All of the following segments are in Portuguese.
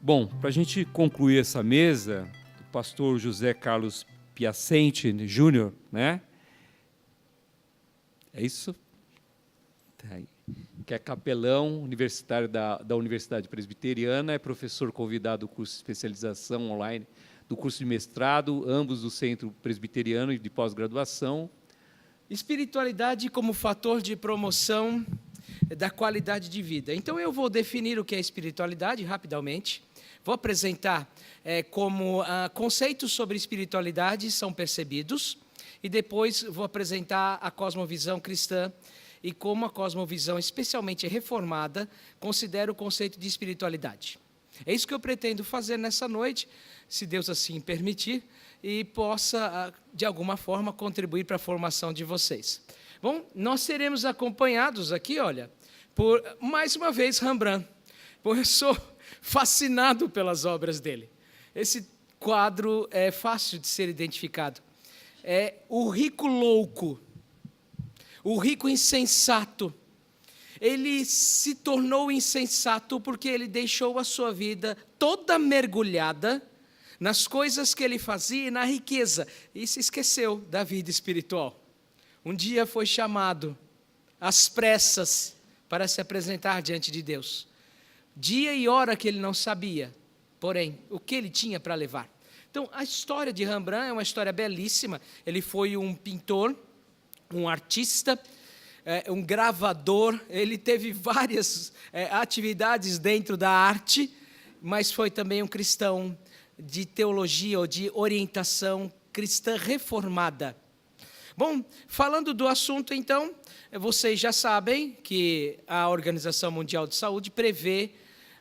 Bom, para a gente concluir essa mesa, o pastor José Carlos Piacente Júnior, né? É isso? Tá aí. Que é capelão universitário da Universidade Presbiteriana, é professor convidado do curso de especialização online, do curso de mestrado, ambos do Centro Presbiteriano e de pós-graduação. Espiritualidade como fator de promoção da qualidade de vida. Então, eu vou definir o que é espiritualidade rapidamente. Vou apresentar como conceitos sobre espiritualidade são percebidos e depois vou apresentar a cosmovisão cristã e como a cosmovisão, especialmente reformada, considera o conceito de espiritualidade. É isso que eu pretendo fazer nessa noite, se Deus assim permitir, e possa, de alguma forma, contribuir para a formação de vocês. Bom, nós seremos acompanhados aqui, olha, por, mais uma vez, Rembrandt. Bom, eu sou fascinado pelas obras dele. Esse quadro é fácil de ser identificado. É o rico louco, o rico insensato. Ele se tornou insensato porque ele deixou a sua vida toda mergulhada nas coisas que ele fazia e na riqueza, e se esqueceu da vida espiritual. Um dia foi chamado, às pressas, para se apresentar diante de Deus. Dia e hora que ele não sabia, porém, o que ele tinha para levar. Então, a história de Rembrandt é uma história belíssima. Ele foi um pintor, um artista, um gravador. Ele teve várias atividades dentro da arte, mas foi também um cristão de teologia ou de orientação cristã reformada. Bom, falando do assunto, então, vocês já sabem que a Organização Mundial de Saúde prevê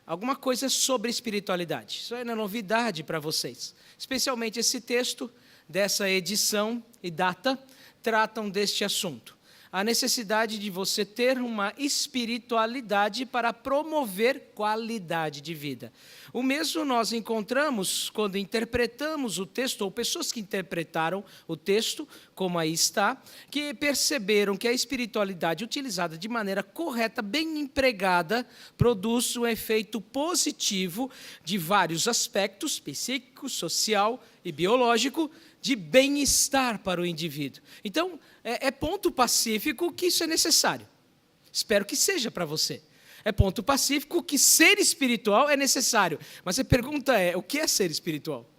alguma coisa sobre espiritualidade. Isso não é novidade para vocês. Especialmente esse texto dessa edição e data tratam deste assunto. A necessidade de você ter uma espiritualidade para promover qualidade de vida. O mesmo nós encontramos quando interpretamos o texto, ou pessoas que interpretaram o texto, como aí está, que perceberam que a espiritualidade utilizada de maneira correta, bem empregada, produz um efeito positivo de vários aspectos, psíquico, social e biológico, de bem-estar para o indivíduo. Então, é ponto pacífico que isso é necessário. Espero que seja para você. É ponto pacífico que ser espiritual é necessário. Mas a pergunta é, o que é ser espiritual?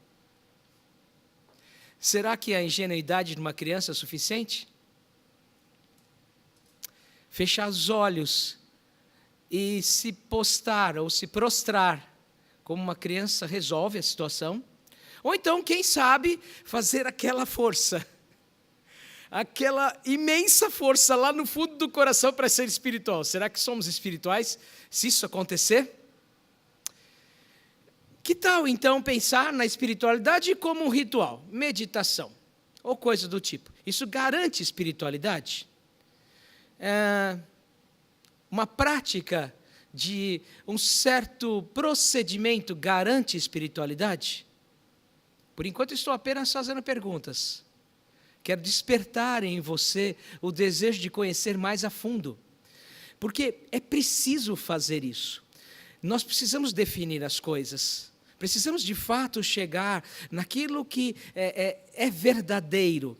Será que a ingenuidade de uma criança é suficiente? Fechar os olhos e se postar ou se prostrar como uma criança resolve a situação? Ou então, quem sabe, fazer aquela força, aquela imensa força lá no fundo do coração para ser espiritual. Será que somos espirituais se isso acontecer? Que tal, então, pensar na espiritualidade como um ritual, meditação, ou coisa do tipo? Isso garante espiritualidade? Uma prática de um certo procedimento garante espiritualidade? Por enquanto, estou apenas fazendo perguntas. Quero despertar em você o desejo de conhecer mais a fundo. Porque é preciso fazer isso. Nós precisamos definir as coisas. Precisamos, de fato, chegar naquilo que é verdadeiro.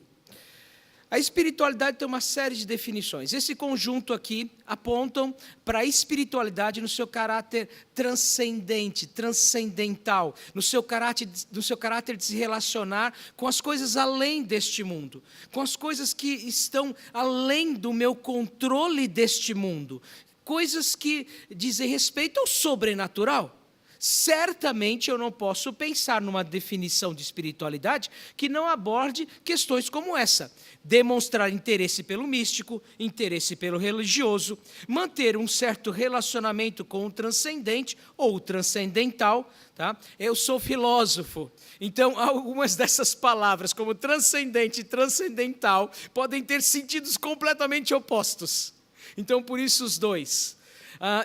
A espiritualidade tem uma série de definições. Esse conjunto aqui apontam para a espiritualidade no seu caráter transcendente, transcendental, no seu caráter de se relacionar com as coisas além deste mundo, com as coisas que estão além do meu controle deste mundo, coisas que dizem respeito ao sobrenatural. Certamente eu não posso pensar numa definição de espiritualidade que não aborde questões como essa. Demonstrar interesse pelo místico, interesse pelo religioso, manter um certo relacionamento com o transcendente ou o transcendental. Tá? Eu sou filósofo, então algumas dessas palavras, como transcendente e transcendental, podem ter sentidos completamente opostos. Então, por isso os dois.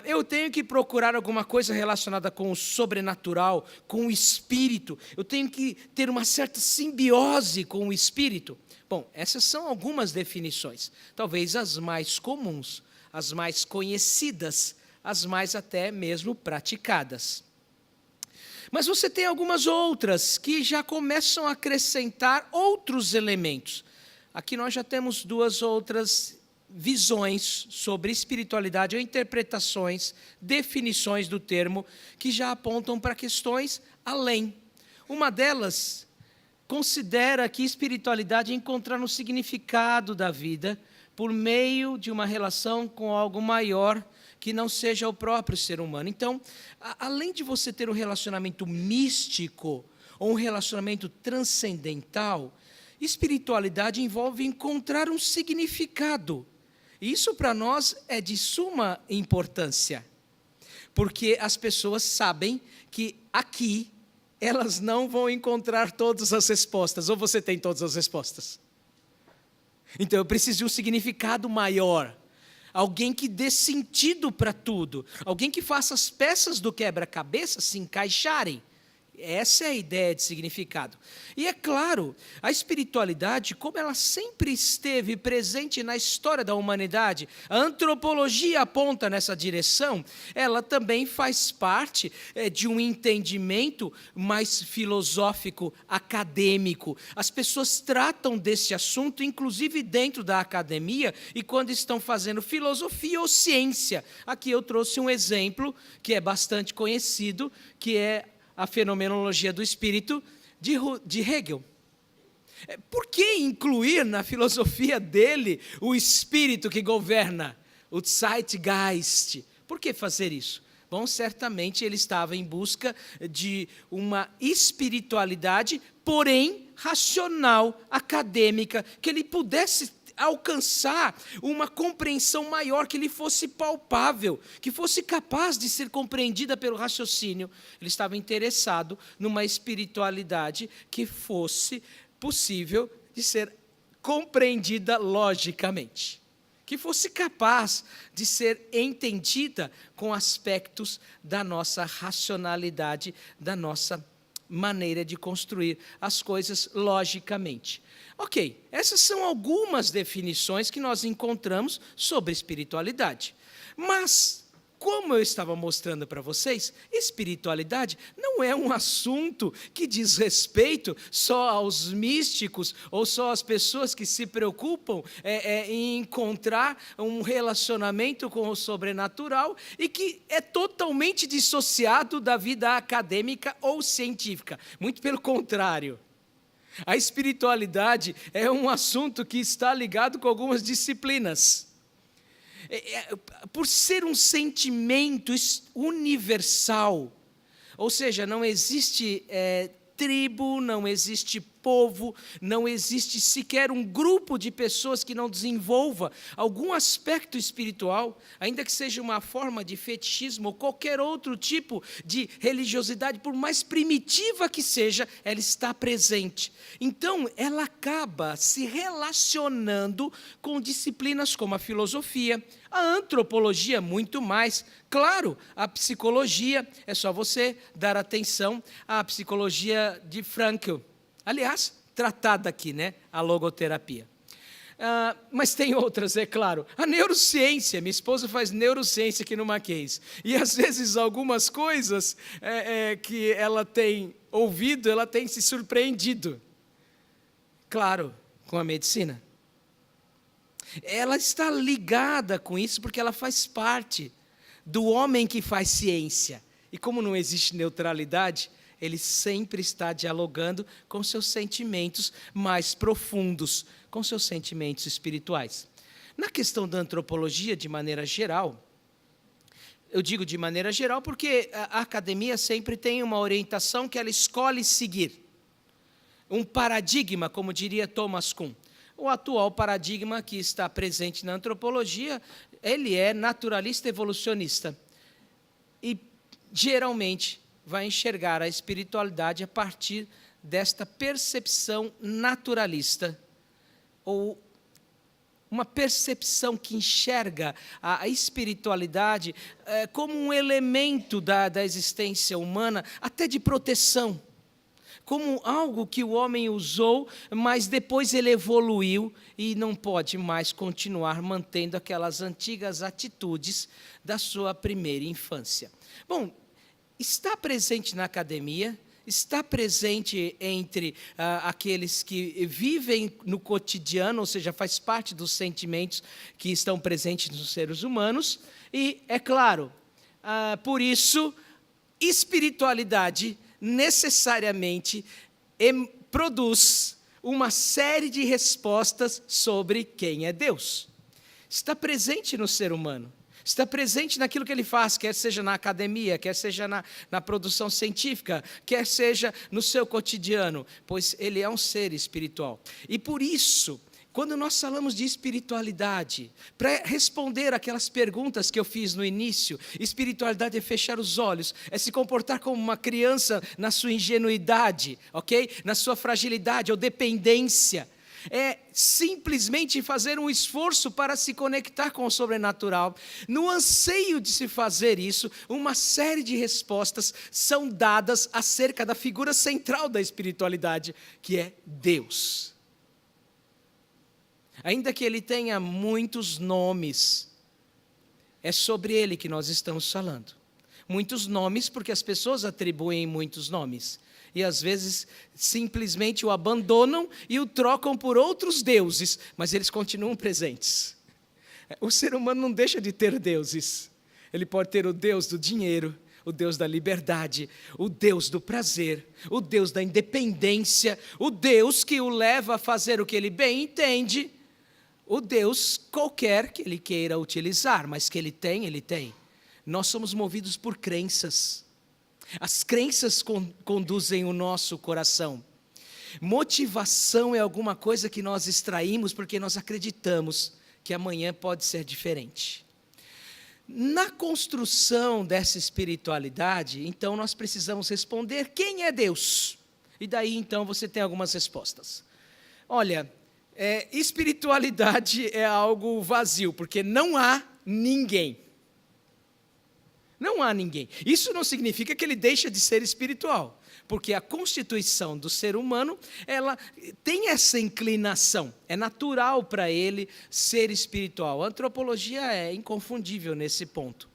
Eu tenho que procurar alguma coisa relacionada com o sobrenatural, com o espírito. Eu tenho que ter uma certa simbiose com o espírito. Bom, essas são algumas definições. Talvez as mais comuns, as mais conhecidas, as mais até mesmo praticadas. Mas você tem algumas outras que já começam a acrescentar outros elementos. Aqui nós já temos duas outras visões sobre espiritualidade, ou interpretações, definições do termo, que já apontam para questões além. Uma delas considera que espiritualidade é encontrar um significado da vida por meio de uma relação com algo maior que não seja o próprio ser humano. Então, além de você ter um relacionamento místico ou um relacionamento transcendental, espiritualidade envolve encontrar um significado. Isso para nós é de suma importância, porque as pessoas sabem que aqui elas não vão encontrar todas as respostas, ou você tem todas as respostas. Então eu preciso de um significado maior, alguém que dê sentido para tudo, alguém que faça as peças do quebra-cabeça se encaixarem. Essa é a ideia de significado. E é claro, a espiritualidade, como ela sempre esteve presente na história da humanidade, a antropologia aponta nessa direção, ela também faz parte de um entendimento mais filosófico, acadêmico. As pessoas tratam desse assunto, inclusive dentro da academia, e quando estão fazendo filosofia ou ciência. Aqui eu trouxe um exemplo que é bastante conhecido, que é a fenomenologia do espírito de Hegel. Por que incluir na filosofia dele o espírito que governa, o Zeitgeist? Por que fazer isso? Bom, certamente ele estava em busca de uma espiritualidade, porém racional, acadêmica, que ele pudesse alcançar uma compreensão maior, que lhe fosse palpável, que fosse capaz de ser compreendida pelo raciocínio. Ele estava interessado numa espiritualidade que fosse possível de ser compreendida logicamente, que fosse capaz de ser entendida com aspectos da nossa racionalidade, da nossa maneira de construir as coisas logicamente. Ok, essas são algumas definições que nós encontramos sobre espiritualidade. Mas, como eu estava mostrando para vocês, espiritualidade não é um assunto que diz respeito só aos místicos ou só às pessoas que se preocupam em encontrar um relacionamento com o sobrenatural e que é totalmente dissociado da vida acadêmica ou científica. Muito pelo contrário. A espiritualidade é um assunto que está ligado com algumas disciplinas. Por ser um sentimento universal, ou seja, não existe tribo, não existe povo, não existe sequer um grupo de pessoas que não desenvolva algum aspecto espiritual, ainda que seja uma forma de fetichismo ou qualquer outro tipo de religiosidade, por mais primitiva que seja, ela está presente. Então, ela acaba se relacionando com disciplinas como a filosofia, a antropologia, muito mais. Claro, a psicologia, é só você dar atenção à psicologia de Frankl. Aliás, tratada aqui, né? A logoterapia. Mas tem outras, é claro. A neurociência, minha esposa faz neurociência aqui no Mackenzie. E às vezes algumas coisas que ela tem ouvido, ela tem se surpreendido. Claro, com a medicina. Ela está ligada com isso porque ela faz parte do homem que faz ciência. E como não existe neutralidade, ele sempre está dialogando com seus sentimentos mais profundos, com seus sentimentos espirituais. Na questão da antropologia, de maneira geral, eu digo de maneira geral porque a academia sempre tem uma orientação que ela escolhe seguir. Um paradigma, como diria Thomas Kuhn. O atual paradigma que está presente na antropologia, ele é naturalista evolucionista. E, geralmente, vai enxergar a espiritualidade a partir desta percepção naturalista, ou uma percepção que enxerga a espiritualidade como um elemento da existência humana, até de proteção, como algo que o homem usou, mas depois ele evoluiu e não pode mais continuar mantendo aquelas antigas atitudes da sua primeira infância. Bom, está presente na academia, está presente entre aqueles que vivem no cotidiano, ou seja, faz parte dos sentimentos que estão presentes nos seres humanos. E, é claro, por isso, espiritualidade necessariamente produz uma série de respostas sobre quem é Deus. Está presente no ser humano, está presente naquilo que ele faz, quer seja na academia, quer seja na produção científica, quer seja no seu cotidiano, pois ele é um ser espiritual. E por isso, quando nós falamos de espiritualidade, para responder aquelas perguntas que eu fiz no início, espiritualidade é fechar os olhos, é se comportar como uma criança na sua ingenuidade, ok? Na sua fragilidade ou dependência. É simplesmente fazer um esforço para se conectar com o sobrenatural. No anseio de se fazer isso, uma série de respostas são dadas acerca da figura central da espiritualidade, que é Deus. Ainda que ele tenha muitos nomes, é sobre ele que nós estamos falando. Muitos nomes, porque as pessoas atribuem muitos nomes. E às vezes simplesmente o abandonam e o trocam por outros deuses, mas eles continuam presentes. O ser humano não deixa de ter deuses. Ele pode ter o Deus do dinheiro, o Deus da liberdade, o Deus do prazer, o Deus da independência, o Deus que o leva a fazer o que ele bem entende, o Deus qualquer que ele queira utilizar, mas que ele tem, ele tem. Nós somos movidos por crenças. As crenças conduzem o nosso coração. Motivação é alguma coisa que nós extraímos porque nós acreditamos que amanhã pode ser diferente. Na construção dessa espiritualidade, então nós precisamos responder quem é Deus. E daí então você tem algumas respostas. Olha, espiritualidade é algo vazio, porque não há ninguém. Não há ninguém. Isso não significa que ele deixa de ser espiritual, porque a constituição do ser humano, ela tem essa inclinação, é natural para ele ser espiritual. A antropologia é inconfundível nesse ponto.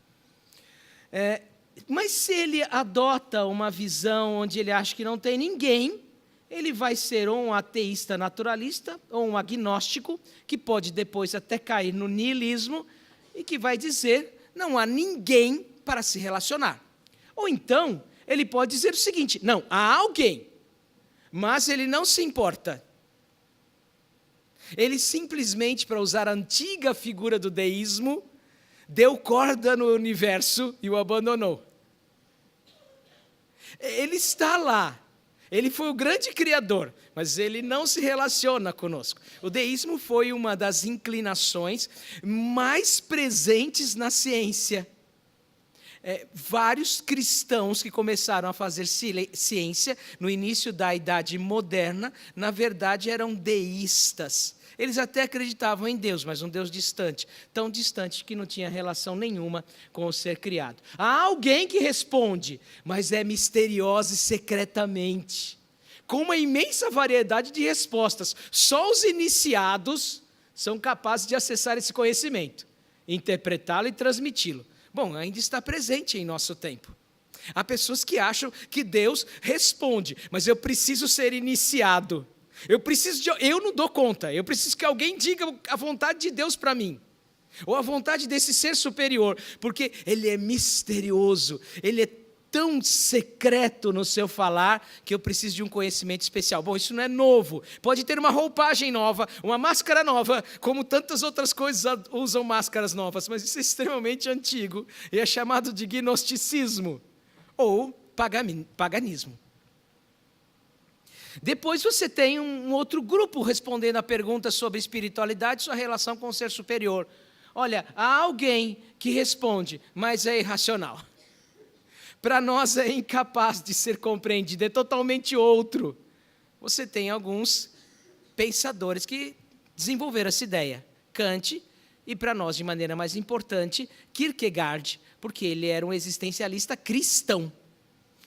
Mas se ele adota uma visão onde ele acha que não tem ninguém, ele vai ser ou um ateísta naturalista, ou um agnóstico, que pode depois até cair no niilismo, e que vai dizer, não há ninguém para se relacionar. Ou então, ele pode dizer o seguinte, não, há alguém, mas ele não se importa. Ele simplesmente, para usar a antiga figura do deísmo, deu corda no universo e o abandonou. Ele está lá. Ele foi o grande criador, mas ele não se relaciona conosco. O deísmo foi uma das inclinações mais presentes na ciência. Vários cristãos que começaram a fazer ciência no início da Idade Moderna, na verdade eram deístas. Eles até acreditavam em Deus, mas um Deus distante, tão distante que não tinha relação nenhuma com o ser criado. Há alguém que responde, mas é misteriosa e secretamente, com uma imensa variedade de respostas. Só os iniciados são capazes de acessar esse conhecimento, interpretá-lo e transmiti-lo. Bom, ainda está presente em nosso tempo. Há pessoas que acham que Deus responde, mas eu preciso ser iniciado. Eu não dou conta, eu preciso que alguém diga a vontade de Deus para mim, ou a vontade desse ser superior, porque ele é misterioso, ele é tão secreto no seu falar, que eu preciso de um conhecimento especial. Bom, isso não é novo, pode ter uma roupagem nova, uma máscara nova, como tantas outras coisas usam máscaras novas, mas isso é extremamente antigo, e é chamado de gnosticismo, ou paganismo. Depois você tem um outro grupo respondendo a pergunta sobre espiritualidade, sua relação com o ser superior. Olha, há alguém que responde, mas é irracional. Para nós é incapaz de ser compreendido, é totalmente outro. Você tem alguns pensadores que desenvolveram essa ideia. Kant e, para nós, de maneira mais importante, Kierkegaard, porque ele era um existencialista cristão.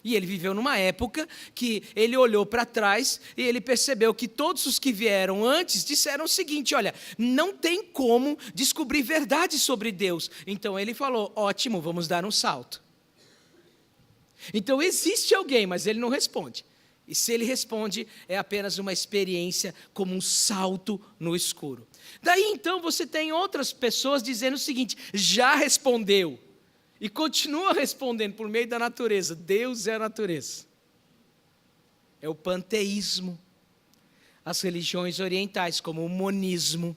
E ele viveu numa época que ele olhou para trás e ele percebeu que todos os que vieram antes disseram o seguinte, olha, não tem como descobrir verdade sobre Deus. Então ele falou, ótimo, vamos dar um salto. Então existe alguém, mas ele não responde. E se ele responde, é apenas uma experiência como um salto no escuro. Daí então você tem outras pessoas dizendo o seguinte: já respondeu. E continua respondendo por meio da natureza. Deus é a natureza. É o panteísmo. As religiões orientais, como o monismo.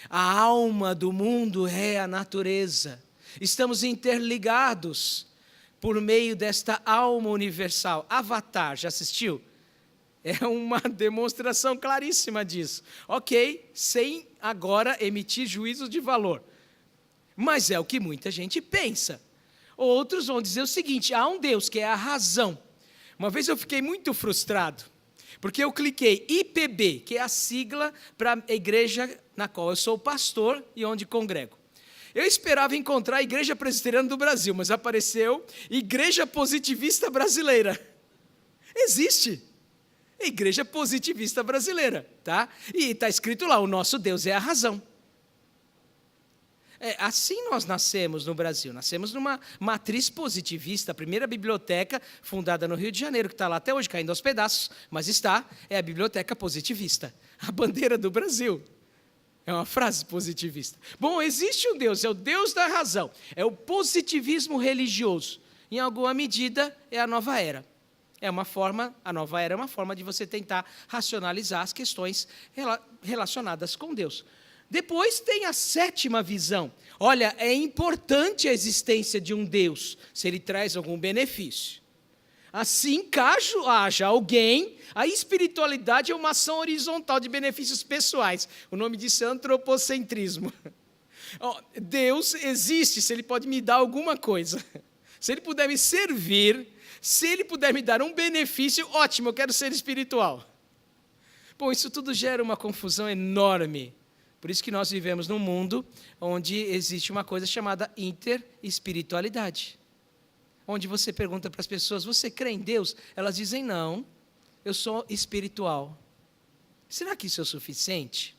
A alma do mundo é a natureza. Estamos interligados por meio desta alma universal. Avatar, já assistiu? É uma demonstração claríssima disso. Ok, sem agora emitir juízo de valor. Mas é o que muita gente pensa. Outros vão dizer o seguinte: há um Deus que é a razão. Uma vez eu fiquei muito frustrado, porque eu cliquei IPB, que é a sigla para a igreja na qual eu sou pastor e onde congrego. Eu esperava encontrar a Igreja Presbiteriana do Brasil, mas apareceu Igreja Positivista Brasileira. Existe. Igreja Positivista Brasileira, tá? E está escrito lá: o nosso Deus é a razão. Assim nós nascemos no Brasil. Nascemos numa matriz positivista. A primeira biblioteca fundada no Rio de Janeiro, que está lá até hoje caindo aos pedaços, mas é a biblioteca positivista. A bandeira do Brasil. É uma frase positivista. Bom, existe um Deus, é o Deus da razão. É o positivismo religioso. Em alguma medida, é a nova era. A nova era é uma forma de você tentar racionalizar as questões relacionadas com Deus. Depois tem a sétima visão. Olha, é importante a existência de um Deus, se ele traz algum benefício. Assim, caso haja alguém, a espiritualidade é uma ação horizontal de benefícios pessoais. O nome disso é antropocentrismo. Deus existe se ele pode me dar alguma coisa. Se ele puder me servir, se ele puder me dar um benefício, ótimo, eu quero ser espiritual. Bom, isso tudo gera uma confusão enorme. Por isso que nós vivemos num mundo onde existe uma coisa chamada interespiritualidade. Onde você pergunta para as pessoas: você crê em Deus? Elas dizem: não, eu sou espiritual. Será que isso é o suficiente?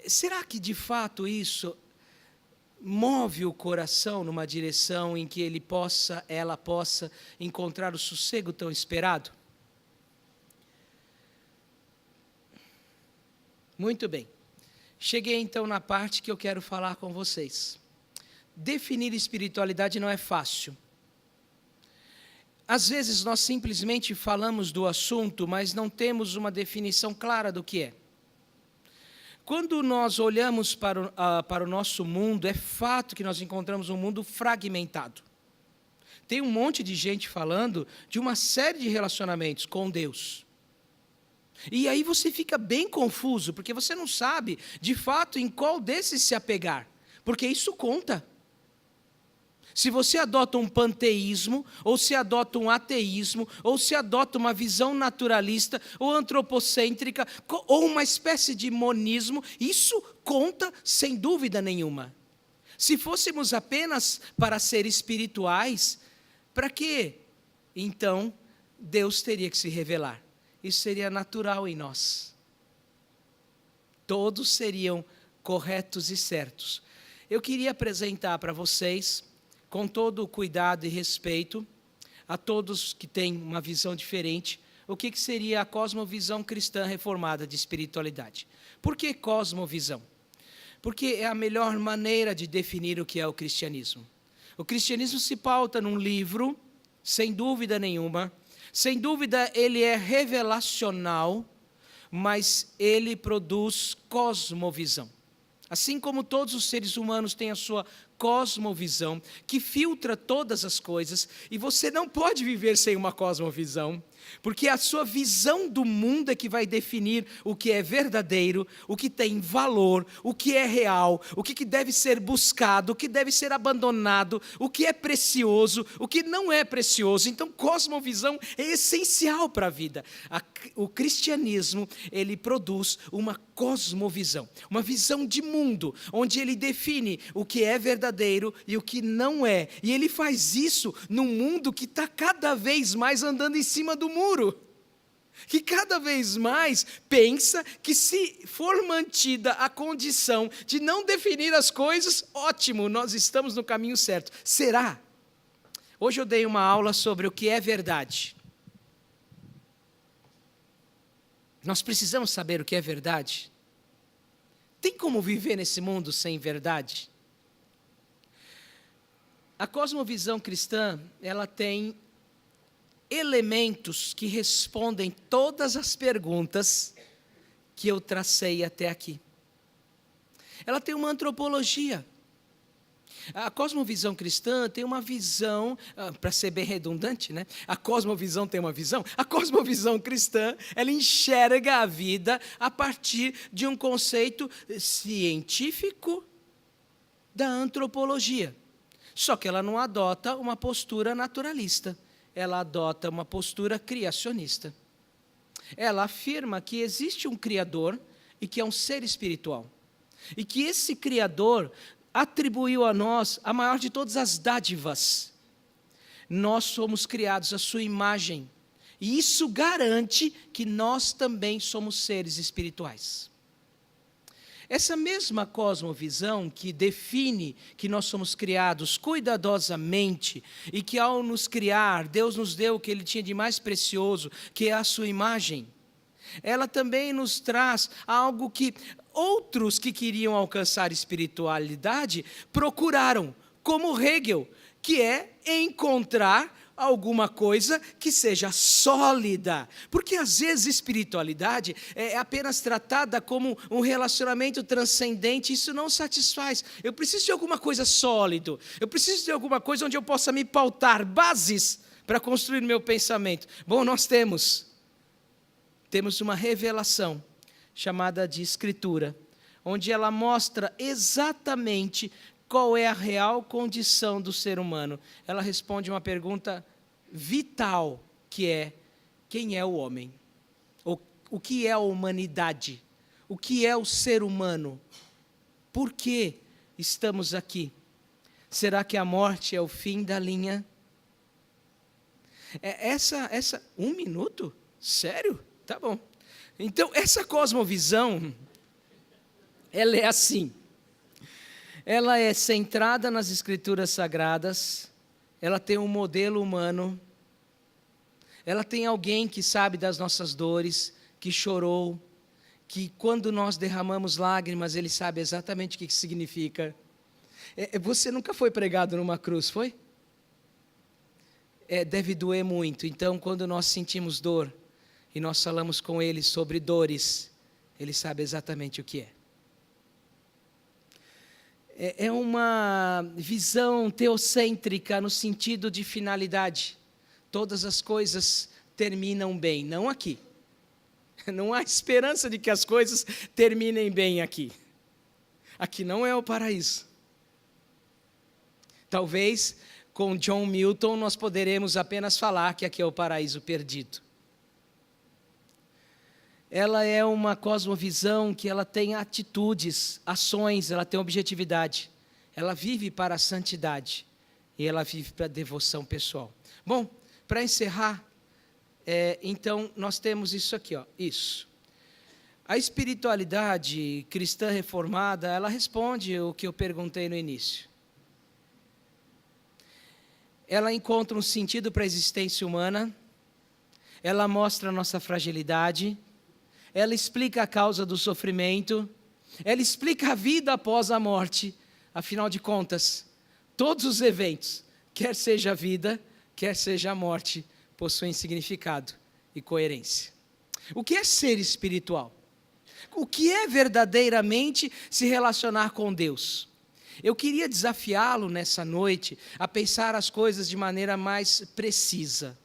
Será que de fato isso move o coração numa direção em que ela possa encontrar o sossego tão esperado? Muito bem. Cheguei então na parte que eu quero falar com vocês. Definir espiritualidade não é fácil. Às vezes nós simplesmente falamos do assunto, mas não temos uma definição clara do que é. Quando nós olhamos para o nosso mundo, é fato que nós encontramos um mundo fragmentado. Tem um monte de gente falando de uma série de relacionamentos com Deus. E aí você fica bem confuso, porque você não sabe, de fato, em qual desses se apegar. Porque isso conta. Se você adota um panteísmo, ou se adota um ateísmo, ou se adota uma visão naturalista, ou antropocêntrica, ou uma espécie de monismo, isso conta sem dúvida nenhuma. Se fôssemos apenas para ser espirituais, para quê? Então, Deus teria que se revelar. Isso seria natural em nós. Todos seriam corretos e certos. Eu queria apresentar para vocês, com todo o cuidado e respeito, a todos que têm uma visão diferente, o que seria a cosmovisão cristã reformada de espiritualidade. Por que cosmovisão? Porque é a melhor maneira de definir o que é o cristianismo. O cristianismo se pauta num livro, sem dúvida nenhuma. Sem dúvida, ele é revelacional, mas ele produz cosmovisão. Assim como todos os seres humanos têm a sua cosmovisão, que filtra todas as coisas, e você não pode viver sem uma cosmovisão, porque a sua visão do mundo é que vai definir o que é verdadeiro, o que tem valor, o que é real, o que deve ser buscado, o que deve ser abandonado, o que é precioso, o que não é precioso. Então, cosmovisão é essencial para a vida. O cristianismo, ele produz uma cosmovisão, uma visão de mundo, onde ele define o que é verdadeiro e o que não é. E ele faz isso num mundo que está cada vez mais andando em cima do muro, que cada vez mais pensa que, se for mantida a condição de não definir as coisas, ótimo, nós estamos no caminho certo. Será? Hoje eu dei uma aula sobre o que é verdade. Nós precisamos saber o que é verdade. Tem como viver nesse mundo sem verdade? A cosmovisão cristã, ela tem elementos que respondem todas as perguntas que eu tracei até aqui. Ela tem uma antropologia. A cosmovisão cristã tem uma visão, para ser bem redundante, né? A cosmovisão tem uma visão. A cosmovisão cristã, ela enxerga a vida a partir de um conceito científico da antropologia. Só que ela não adota uma postura naturalista, ela adota uma postura criacionista. Ela afirma que existe um Criador e que é um ser espiritual. E que esse Criador atribuiu a nós a maior de todas as dádivas. Nós somos criados à sua imagem. E isso garante que nós também somos seres espirituais. Essa mesma cosmovisão que define que nós somos criados cuidadosamente e que ao nos criar, Deus nos deu o que Ele tinha de mais precioso, que é a sua imagem. Ela também nos traz algo que outros que queriam alcançar espiritualidade procuraram, como Hegel, que é encontrar alguma coisa que seja sólida. Porque às vezes espiritualidade é apenas tratada como um relacionamento transcendente, isso não satisfaz. Eu preciso de alguma coisa sólida, eu preciso de alguma coisa onde eu possa me pautar, bases para construir meu pensamento. Bom, nós temos uma revelação chamada de Escritura, onde ela mostra exatamente qual é a real condição do ser humano. Ela responde uma pergunta vital, que é: quem é o homem? O que é a humanidade? O que é o ser humano? Por que estamos aqui? Será que a morte é o fim da linha? Um minuto? Sério? Tá bom. Então, essa cosmovisão, ela é assim. Ela é centrada nas Escrituras Sagradas, ela tem um modelo humano, ela tem alguém que sabe das nossas dores, que chorou, que quando nós derramamos lágrimas, ele sabe exatamente o que significa. Você nunca foi pregado numa cruz, foi? Deve doer muito. Então, quando nós sentimos dor, e nós falamos com ele sobre dores, ele sabe exatamente o que é. É uma visão teocêntrica no sentido de finalidade. Todas as coisas terminam bem, não aqui. Não há esperança de que as coisas terminem bem aqui. Aqui não é o paraíso. Talvez com John Milton nós poderemos apenas falar que aqui é o paraíso perdido. Ela é uma cosmovisão que ela tem atitudes, ações, ela tem objetividade. Ela vive para a santidade e ela vive para a devoção pessoal. Bom, para encerrar, então nós temos isso aqui, isso. A espiritualidade cristã reformada, ela responde o que eu perguntei no início. Ela encontra um sentido para a existência humana, ela mostra a nossa fragilidade, ela explica a causa do sofrimento, ela explica a vida após a morte. Afinal de contas, todos os eventos, quer seja a vida, quer seja a morte, possuem significado e coerência. O que é ser espiritual? O que é verdadeiramente se relacionar com Deus? Eu queria desafiá-lo nessa noite a pensar as coisas de maneira mais precisa.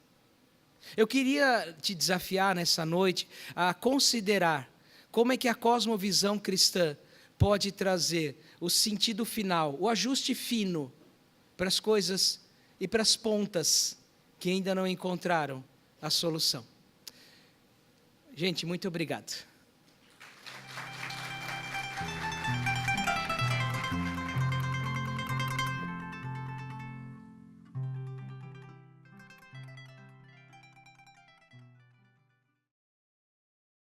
Eu queria te desafiar nessa noite a considerar como é que a cosmovisão cristã pode trazer o sentido final, o ajuste fino para as coisas e para as pontas que ainda não encontraram a solução. Gente, muito obrigado.